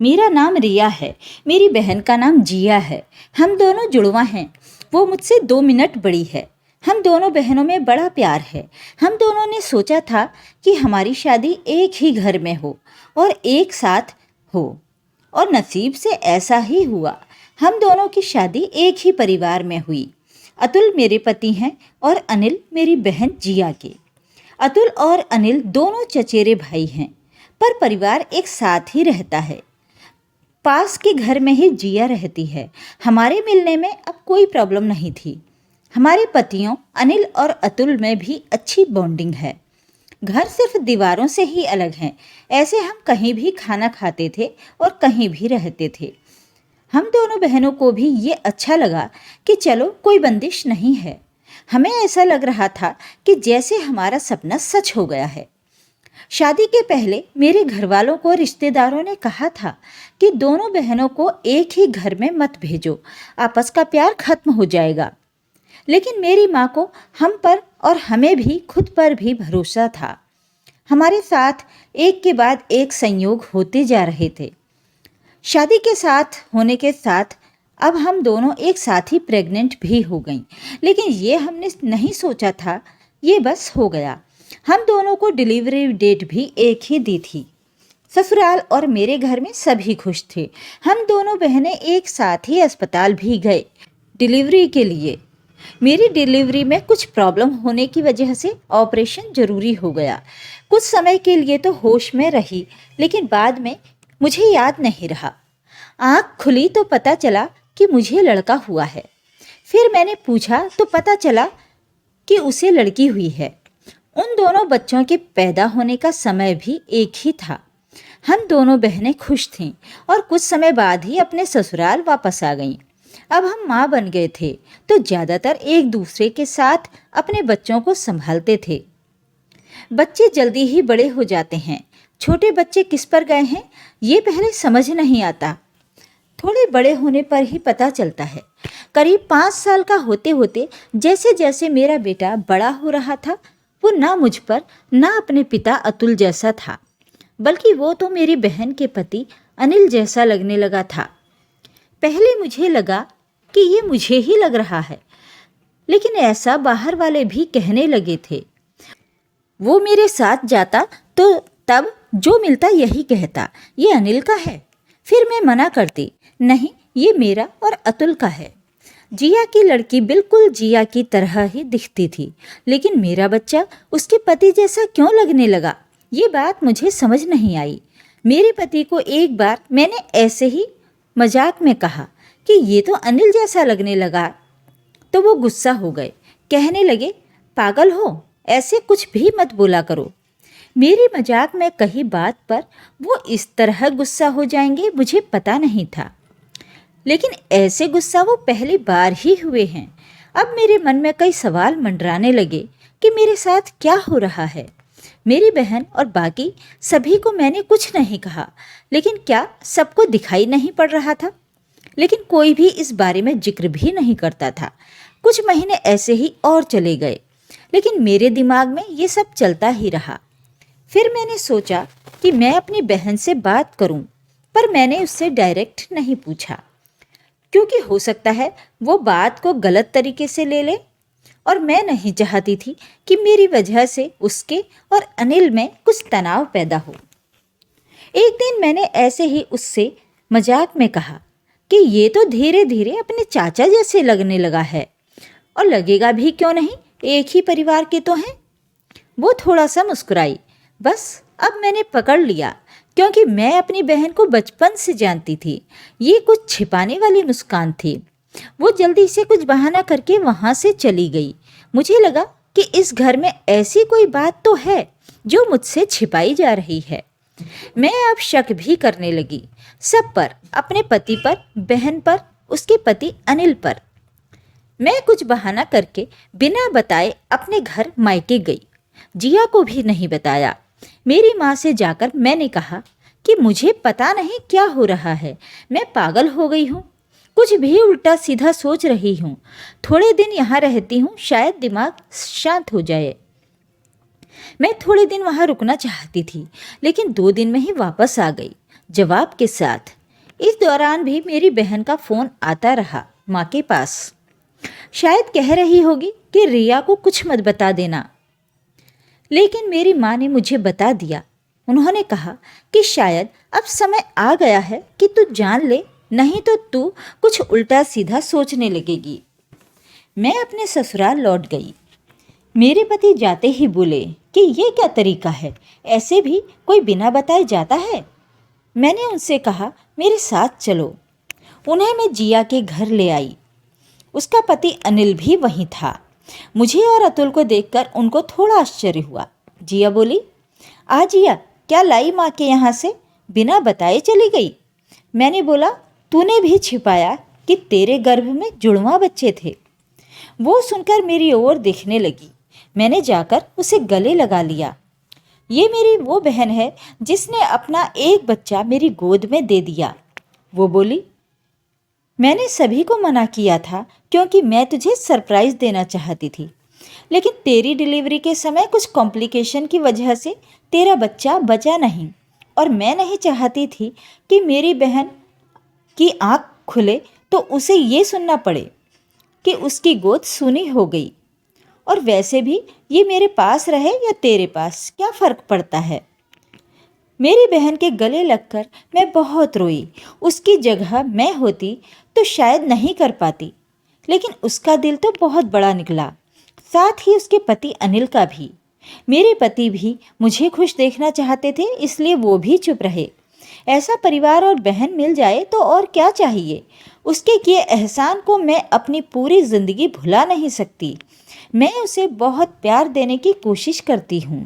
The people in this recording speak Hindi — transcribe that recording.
मेरा नाम रिया है। मेरी बहन का नाम जिया है। हम दोनों जुड़वा हैं। वो मुझसे 2 मिनट बड़ी है। हम दोनों बहनों में बड़ा प्यार है। हम दोनों ने सोचा था कि हमारी शादी एक ही घर में हो और एक साथ हो, और नसीब से ऐसा ही हुआ। हम दोनों की शादी एक ही परिवार में हुई। अतुल मेरे पति हैं और अनिल मेरी बहन जिया के। अतुल और अनिल दोनों चचेरे भाई हैं, पर परिवार एक साथ ही रहता है। पास के घर में ही जिया रहती है। हमारे मिलने में अब कोई प्रॉब्लम नहीं थी। हमारे पतियों अनिल और अतुल में भी अच्छी बॉन्डिंग है। घर सिर्फ दीवारों से ही अलग हैं। ऐसे हम कहीं भी खाना खाते थे और कहीं भी रहते थे। हम दोनों बहनों को भी ये अच्छा लगा कि चलो कोई बंदिश नहीं है। हमें ऐसा लग रहा था कि जैसे हमारा सपना सच हो गया है। शादी के पहले मेरे घर वालों को रिश्तेदारों ने कहा था कि दोनों बहनों को एक ही घर में मत भेजो, आपस का प्यार खत्म हो जाएगा। लेकिन मेरी माँ को हम पर और हमें भी खुद पर भी भरोसा था। हमारे साथ एक के बाद एक संयोग होते जा रहे थे। शादी के साथ होने के साथ अब हम दोनों एक साथ ही प्रेग्नेंट भी हो गईं। लेकिन ये हमने नहीं सोचा था, ये बस हो गया। हम दोनों को डिलीवरी डेट भी एक ही दी थी। ससुराल और मेरे घर में सभी खुश थे। हम दोनों बहनें एक साथ ही अस्पताल भी गए डिलीवरी के लिए। मेरी डिलीवरी में कुछ प्रॉब्लम होने की वजह से ऑपरेशन ज़रूरी हो गया। कुछ समय के लिए तो होश में रही, लेकिन बाद में मुझे याद नहीं रहा। आँख खुली तो पता चला कि मुझे लड़का हुआ है। फिर मैंने पूछा तो पता चला कि उसे लड़की हुई है। उन दोनों बच्चों के पैदा होने का समय भी एक ही था। हम दोनों बहनें खुश थीं और कुछ समय बाद ही अपने ससुराल वापस आ गईं। अब हम माँ बन गए थे तो ज़्यादातर एक दूसरे के साथ अपने बच्चों को संभालते थे। बच्चे जल्दी ही बड़े हो जाते हैं। छोटे बच्चे किस पर गए हैं ये पहले समझ नहीं आता, थोड़े बड़े होने पर ही पता चलता है। करीब 5 साल का होते होते जैसे जैसे मेरा बेटा बड़ा हो रहा था, वो ना मुझ पर ना अपने पिता अतुल जैसा था, बल्कि वो तो मेरी बहन के पति अनिल जैसा लगने लगा था। पहले मुझे लगा कि ये मुझे ही लग रहा है, लेकिन ऐसा बाहर वाले भी कहने लगे थे। वो मेरे साथ जाता तो तब जो मिलता यही कहता, ये अनिल का है। फिर मैं मना करती, नहीं ये मेरा और अतुल का है। जिया की लड़की बिल्कुल जिया की तरह ही दिखती थी, लेकिन मेरा बच्चा उसके पति जैसा क्यों लगने लगा, ये बात मुझे समझ नहीं आई। मेरे पति को एक बार मैंने ऐसे ही मजाक में कहा कि ये तो अनिल जैसा लगने लगा, तो वो गुस्सा हो गए। कहने लगे, पागल हो, ऐसे कुछ भी मत बोला करो। मेरी मजाक में कही बात पर वो इस तरह गुस्सा हो जाएंगे मुझे पता नहीं था, लेकिन ऐसे गुस्सा वो पहली बार ही हुए हैं। अब मेरे मन में कई सवाल मंडराने लगे कि मेरे साथ क्या हो रहा है। मेरी बहन और बाकी सभी को मैंने कुछ नहीं कहा, लेकिन क्या सबको दिखाई नहीं पड़ रहा था? लेकिन कोई भी इस बारे में जिक्र भी नहीं करता था। कुछ महीने ऐसे ही और चले गए, लेकिन मेरे दिमाग में ये सब चलता ही रहा। फिर मैंने सोचा कि मैं अपनी बहन से बात करूं, पर मैंने उससे डायरेक्ट नहीं पूछा, क्योंकि हो सकता है वो बात को गलत तरीके से ले ले, और मैं नहीं चाहती थी कि मेरी वजह से उसके और अनिल में कुछ तनाव पैदा हो। एक दिन मैंने ऐसे ही उससे मजाक में कहा कि ये तो धीरे धीरे अपने चाचा जैसे लगने लगा है, और लगेगा भी क्यों नहीं, एक ही परिवार के तो हैं। वो थोड़ा सा मुस्कुराई। बस अब मैंने पकड़ लिया, क्योंकि मैं अपनी बहन को बचपन से जानती थी। ये कुछ छिपाने वाली मुस्कान थी। वो जल्दी से कुछ बहाना करके वहाँ से चली गई। मुझे लगा कि इस घर में ऐसी कोई बात तो है जो मुझसे छिपाई जा रही है। मैं अब शक भी करने लगी, सब पर, अपने पति पर, बहन पर, उसके पति अनिल पर। मैं कुछ बहाना करके बिना बताए अपने घर मायके गई। जिया को भी नहीं बताया। मेरी माँ से जाकर मैंने कहा कि मुझे पता नहीं क्या हो रहा है, मैं पागल हो गई हूँ, कुछ भी उल्टा सीधा सोच रही हूँ। थोड़े दिन यहाँ रहती हूँ, शायद दिमाग शांत हो जाए। मैं थोड़े दिन वहाँ रुकना चाहती थी, लेकिन 2 दिन में ही वापस आ गई। जवाब के साथ। इस दौरान भी मेरी बहन का फ़ोन आता रहा माँ के पास। शायद कह रही होगी कि रिया को कुछ मत बता देना, लेकिन मेरी माँ ने मुझे बता दिया। उन्होंने कहा कि शायद अब समय आ गया है कि तू जान ले, नहीं तो तू कुछ उल्टा सीधा सोचने लगेगी। मैं अपने ससुराल लौट गई। मेरे पति जाते ही बोले कि ये क्या तरीका है, ऐसे भी कोई बिना बताए जाता है। मैंने उनसे कहा मेरे साथ चलो। उन्हें मैं जिया के घर ले आई। उसका पति अनिल भी वहीं था। मुझे और अतुल को देखकर उनको थोड़ा आश्चर्य हुआ। जिया बोली, आ जिया, क्या लाई माँ के यहाँ से, बिना बताए चली गई। मैंने बोला, तूने भी छिपाया कि तेरे गर्भ में जुड़वा बच्चे थे। वो सुनकर मेरी ओर देखने लगी। मैंने जाकर उसे गले लगा लिया। ये मेरी वो बहन है जिसने अपना एक बच्चा मेरी गोद में दे दिया। वो बोली, मैंने सभी को मना किया था क्योंकि मैं तुझे सरप्राइज़ देना चाहती थी, लेकिन तेरी डिलीवरी के समय कुछ कॉम्प्लिकेशन की वजह से तेरा बच्चा बचा नहीं, और मैं नहीं चाहती थी कि मेरी बहन की आँख खुले तो उसे ये सुनना पड़े कि उसकी गोद सूनी हो गई। और वैसे भी ये मेरे पास रहे या तेरे पास, क्या फ़र्क पड़ता है। मेरी बहन के गले लगकर मैं बहुत रोई। उसकी जगह मैं होती तो शायद नहीं कर पाती, लेकिन उसका दिल तो बहुत बड़ा निकला, साथ ही उसके पति अनिल का भी। मेरे पति भी मुझे खुश देखना चाहते थे, इसलिए वो भी चुप रहे। ऐसा परिवार और बहन मिल जाए तो और क्या चाहिए। उसके किए एहसान को मैं अपनी पूरी ज़िंदगी भुला नहीं सकती। मैं उसे बहुत प्यार देने की कोशिश करती हूँ।